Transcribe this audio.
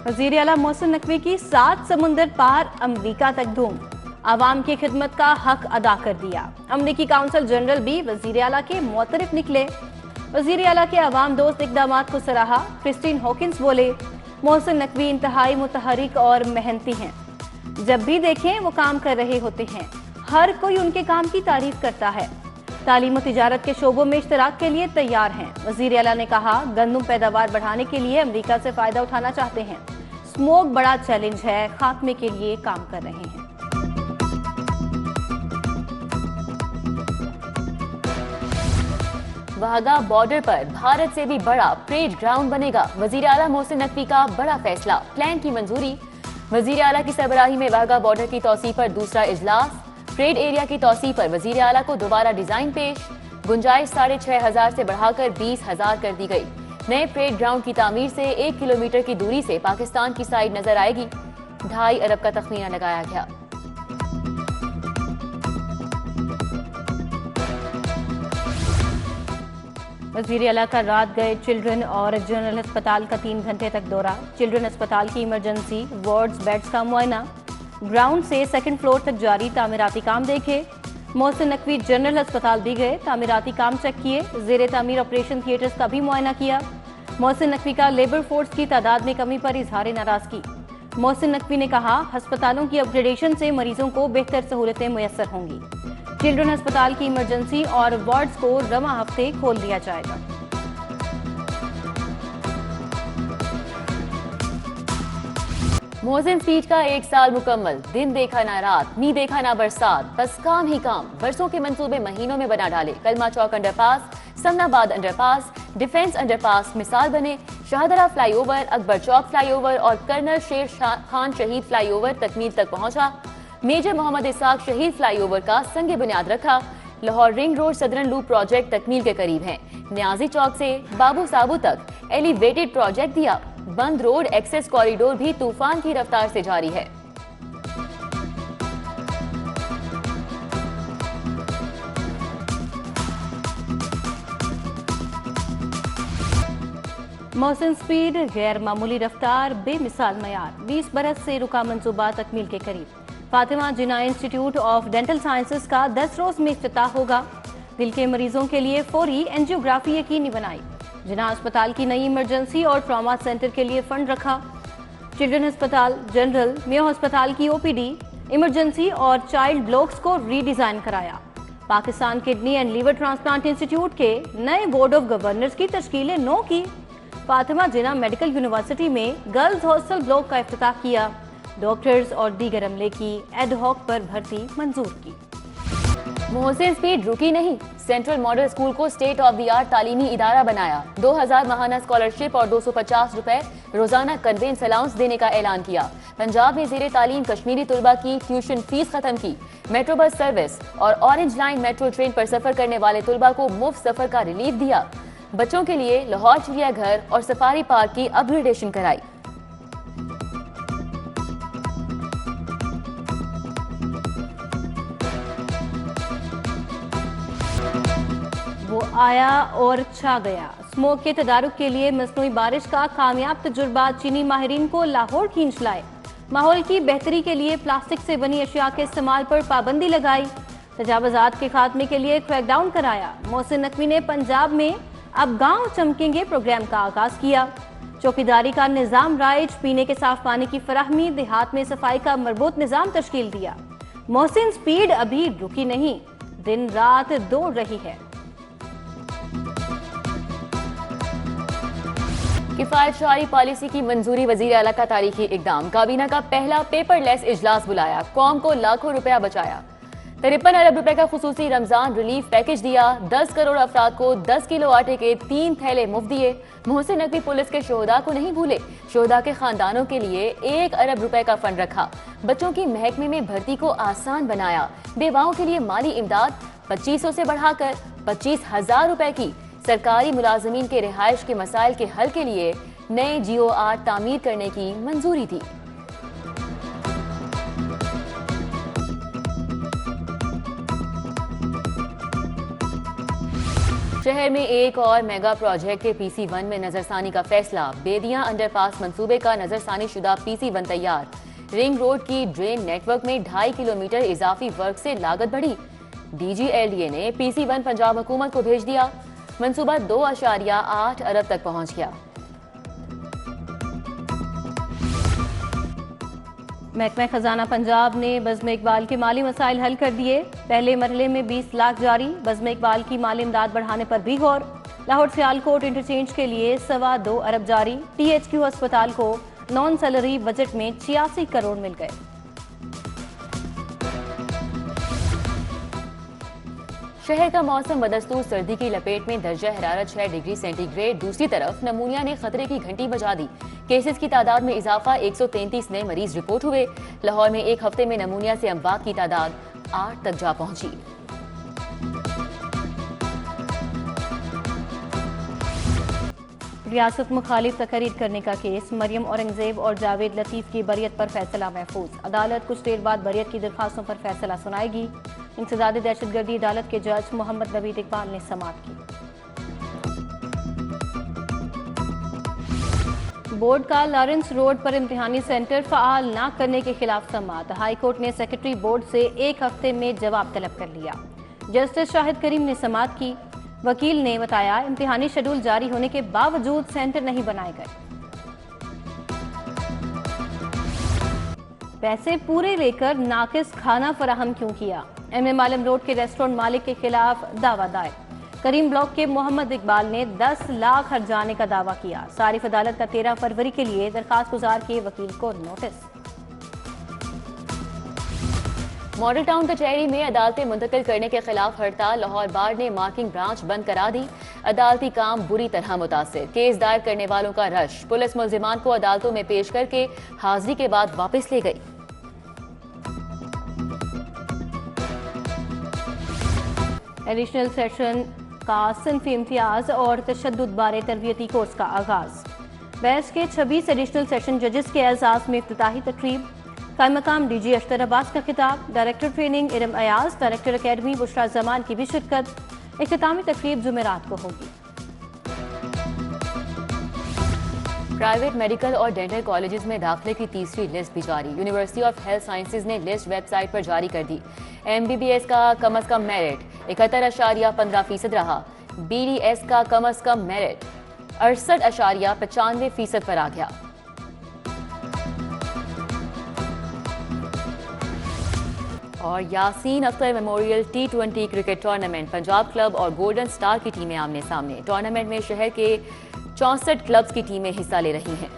वजीर आला मोहसिन नकवी की 7 समुंदर पार अमरीका तक धूम, आवाम की खिदमत का हक अदा कर दिया। अमरीकी काउंसिल जनरल भी वजीर आला के मुतरफ निकले। वजीर आला के आवाम दोस्त इक़दामात को सराहा। क्रिस्टीन हॉकिंस बोले, मोहसिन नकवी इंतहाई मुतहरिक और मेहनती हैं, जब भी देखें वो काम कर रहे होते हैं, हर कोई उनके काम की तारीफ करता है। तालीम और तिजारत के शोबों में इश्तराक के लिए तैयार हैं। वजीर आला ने कहा, गंदम पैदावार बढ़ाने के लिए अमरीका से फायदा उठाना चाहते हैं। स्मोक बड़ा चैलेंज है, खात्मे के लिए काम कर रहे हैं। वाघा बॉर्डर पर भारत से भी बड़ा परेड ग्राउंड बनेगा। वजीर आला मोहसिन नकवी का बड़ा फैसला, प्लान की मंजूरी। वजीर आला की सरबराही में वाघा बॉर्डर की तौसीफ पर दूसरा इजलास। परेड एरिया की तौसीफ पर वजीर आला को दोबारा डिजाइन पेश। गुंजाइश 6,500 से बढ़ाकर 20,000 कर दी गई। नए परेड ग्राउंड की तामीर से 1 किलोमीटर की दूरी से पाकिस्तान की साइड नजर आएगी। 2.5 अरब का तखमीना लगाया गया। वजीर आला का रात गए चिल्ड्रन और जनरल अस्पताल का 3 घंटे तक दौरा। चिल्ड्रन अस्पताल की इमरजेंसी वार्ड्स बेड्स का मुआयना। ग्राउंड से 2nd फ्लोर तक जारी तामीराती काम देखे। मोहसिन नकवी जनरल अस्पताल भी गए, तामीराती काम चेक किए। ज़ेरे तामीर ऑपरेशन थिएटर्स का भी मुआयना किया। मोहसिन नकवी का लेबर फोर्स की तादाद में कमी पर इजहार नाराजगी। मोहसिन नकवी ने कहा, अस्पतालों की अपग्रेडेशन से मरीजों को बेहतर सहूलतें मुयस्सर होंगी। चिल्ड्रन अस्पताल की इमरजेंसी और वार्ड्स को रवां हफ्ते खोल दिया जाएगा। मोहसिन स्पीच का 1 साल मुकम्मल। दिन देखा ना रात, मी देखा ना बरसात, बस काम ही काम। बरसों के मंसूबे महीनों में बना डाले। Kalma Chowk underpass, Samanabad underpass, Defence underpass मिसाल बने। शाहदरा फ्लाईओवर, अकबर चौक फ्लाईओवर और कर्नल शेर खान शहीद फ्लाईओवर तकमील तक पहुंचा। मेजर मोहम्मद इसाक शहीद फ्लाईओवर का संग बुनियाद रखा। Lahore ring road southern loop project तकमील के करीब है। न्याजी चौक से बाबू साबू तक एलिवेटेड प्रोजेक्ट दिया। बंद रोड एक्सेस कॉरिडोर भी तूफान की रफ्तार से जारी है। मोहसिन स्पीड, गैर मामूली रफ्तार, बेमिसाल मयार। 20 बरस से रुका मंसूबा तकमील के करीब। फातिमा जिन्ना इंस्टीट्यूट ऑफ डेंटल साइंसेज का 10 रोज में इफ्तिताह होगा। दिल के मरीजों के लिए फौरी एंजियोग्राफी यकीनी बनाई। जिन्ना अस्पताल की नई इमरजेंसी और ट्रॉमा सेंटर के लिए फंड रखा। चिल्ड्रन अस्पताल जनरल, मेयो अस्पताल की ओपीडी, इमरजेंसी और चाइल्ड ब्लॉक्स को रीडिजाइन कराया। Pakistan kidney and liver transplant institute के नए बोर्ड ऑफ गवर्नर्स की तश्कील 9 की। फातिमा जिन्ना मेडिकल यूनिवर्सिटी में गर्ल्स हॉस्टल ब्लॉक का इफ्तिताह किया। डॉक्टर्स और दीगर अमले की एडहॉक पर भर्ती मंजूर की। मोहसिन स्पीड रुकी नहीं। सेंट्रल मॉडल स्कूल को स्टेट ऑफ द आर्ट तालीमी इदारा बनाया। 2000 माहाना स्कॉलरशिप और 250 रुपए रोजाना कन्वेंस अलाउंस देने का ऐलान किया। पंजाब में ज़ेरे तालीम कश्मीरी तुलबा की ट्यूशन फीस खत्म की। मेट्रो बस सर्विस और ऑरेंज लाइन मेट्रो ट्रेन पर सफर करने वाले तुलबा को मुफ्त सफर का रिलीफ दिया। बच्चों के लिए लाहौर चिड़ियाघर और सफारी पार्क की अपग्रेडेशन कराई। वो आया और छा गया। स्मोक के तदारुक के लिए मसनूई बारिश का कामयाब तजुर्बा चीनी माहिरीन को लाहौर खींच लाए। माहौल की बेहतरी के लिए प्लास्टिक से बनी अशिया के इस्तेमाल पर पाबंदी लगाई। तजावुजात के खात्मे के लिए क्रैकडाउन कराया। मोहसिन नकवी ने पंजाब में अब गांव चमकेंगे प्रोग्राम का आगाज किया। चौकीदारी का निजाम राइज, पीने के साफ पानी की फराहमी, देहात में सफाई का मरबूत निजाम तश्कील दिया। मोहसिन स्पीड अभी रुकी नहीं, दिन रात दौड़ रही है। किफायत शारी पॉलिसी की मंजूरी। वजीर आला का तारीखी इकदाम। काबीना का पहला पेपरलेस इजलास बुलाया। कौम को लाखों रुपया बचाया। 53 अरब रुपए का खुसूसी रमजान रिलीफ पैकेज दिया। 10 करोड़ अफराद को 10 किलो आटे के 3 थैले मुफ्त दिए। मोहसिन नकवी पुलिस के शोहदा को नहीं भूले। शोहदा के खानदानों के लिए 1 अरब रुपए का फंड रखा। बच्चों की महकमे में भर्ती को आसान बनाया। बेवाओं के लिए माली इमदाद 2500 से बढ़ाकर 25,000 रुपए की। सरकारी मुलाजमीन के रिहाइश के मसाइल के हल के लिए नए GOR तामीर करने की मंजूरी दी। شہر میں ایک اور میگا پروجیکٹ کے PC1 میں نظر ثانی کا فیصلہ. بیدیاں انڈر پاس منصوبے کا نظر ثانی شدہ PC1 تیار. رنگ روڈ کی ڈرین نیٹ ورک میں 2.5 کلومیٹر اضافی ورک سے لاگت بڑھی. DGLDA نے PC1 پنجاب حکومت کو بھیج دیا. منصوبہ 2.8 ارب تک پہنچ گیا. محکمہ خزانہ پنجاب نے بزم اقبال کے مالی مسائل حل کر دیے. پہلے مرحلے میں 20 لاکھ جاری. بزم اقبال کی مالی امداد بڑھانے پر بھی غور. لاہور سیالکوٹ انٹرچینج کے لیے 2.25 ارب جاری. THQ ہسپتال کو نان سیلری بجٹ میں 86 کروڑ مل گئے. شہر کا موسم بدستور سردی کی لپیٹ میں. درجہ حرارت 6 ڈگری سینٹی گریڈ. دوسری طرف نمونیا نے خطرے کی گھنٹی بجا دی. کیسز کی تعداد میں اضافہ. 133 نئے مریض رپورٹ ہوئے. لاہور میں ایک ہفتے میں نمونیا سے اموات کی تعداد 8 تک جا پہنچی. ریاست مخالف تقریر کرنے کا کیس. مریم اورنگزیب اور جاوید لطیف کی بریت پر فیصلہ محفوظ. عدالت کچھ دیر بعد بریت کی درخواستوں پر فیصلہ سنائے گی. انسداد دہشت گردی عدالت کے جج محمد نوید اقبال نے سماعت کی. بورڈ کا لارنس روڈ پر امتحانی سینٹر فعال نہ کرنے کے خلاف سماعت. ہائی کورٹ نے سیکرٹری بورڈ سے ایک ہفتے میں جواب طلب کر لیا. جسٹس شاہد کریم نے سماعت کی. وکیل نے بتایا امتحانی شیڈول جاری ہونے کے باوجود سینٹر نہیں بنائے گئے. پیسے پورے لے کر ناقص کھانا فراہم کیوں کیا؟ MM عالم روڈ کے ریسٹورنٹ مالک کے خلاف دعویٰ دائر. کریم بلاک کے محمد اقبال نے 10 لاکھ ہرجانے کا دعویٰ کیا. صارف عدالت کا 13 فروری کے لیے درخواست گزار کے وکیل کو نوٹس. ماڈل ٹاؤن کچہری میں عدالتیں منتقل کرنے کے خلاف ہڑتال. لاہور بار نے مارکنگ برانچ بند کرا دی. عدالتی کام بری طرح متاثر. کیس دائر کرنے والوں کا رش. پولیس ملزمان کو عدالتوں میں پیش کر کے حاضری کے بعد واپس لے گئی. ایڈیشنل سیشن کا صنفی امتیاز اور تشدد بارے تربیتی کورس کا آغاز. بحث کے 26 ایڈیشنل سیشن ججز کے اعزاز میں افتتاحی تقریب. قائم مقام DG اشتر عباس کا خطاب. Director training Iram Ayaz, director academy Bushra Zaman کی بھی شرکت. اختتامی تقریب جمعرات کو ہوگی. پرائیویٹ میڈیکل اور ڈینٹل کالجز میں داخلے کی تیسری لسٹ بھی جاری. یونیورسٹی آف ہیلتھ سائنسز نے لسٹ ویب سائٹ پر جاری کر دی. MBBS کا کم از کم میرٹ 71.15% رہا. BDS کا کم از کم میرٹ 68.95% پر آ گیا. اور Yasin Akhtar memorial T20 cricket tournament. Punjab club اور گولڈن سٹار کی ٹیمیں آمنے سامنے. ٹورنامنٹ میں شہر کے 64 کلبز کی ٹیمیں حصہ لے رہی ہیں.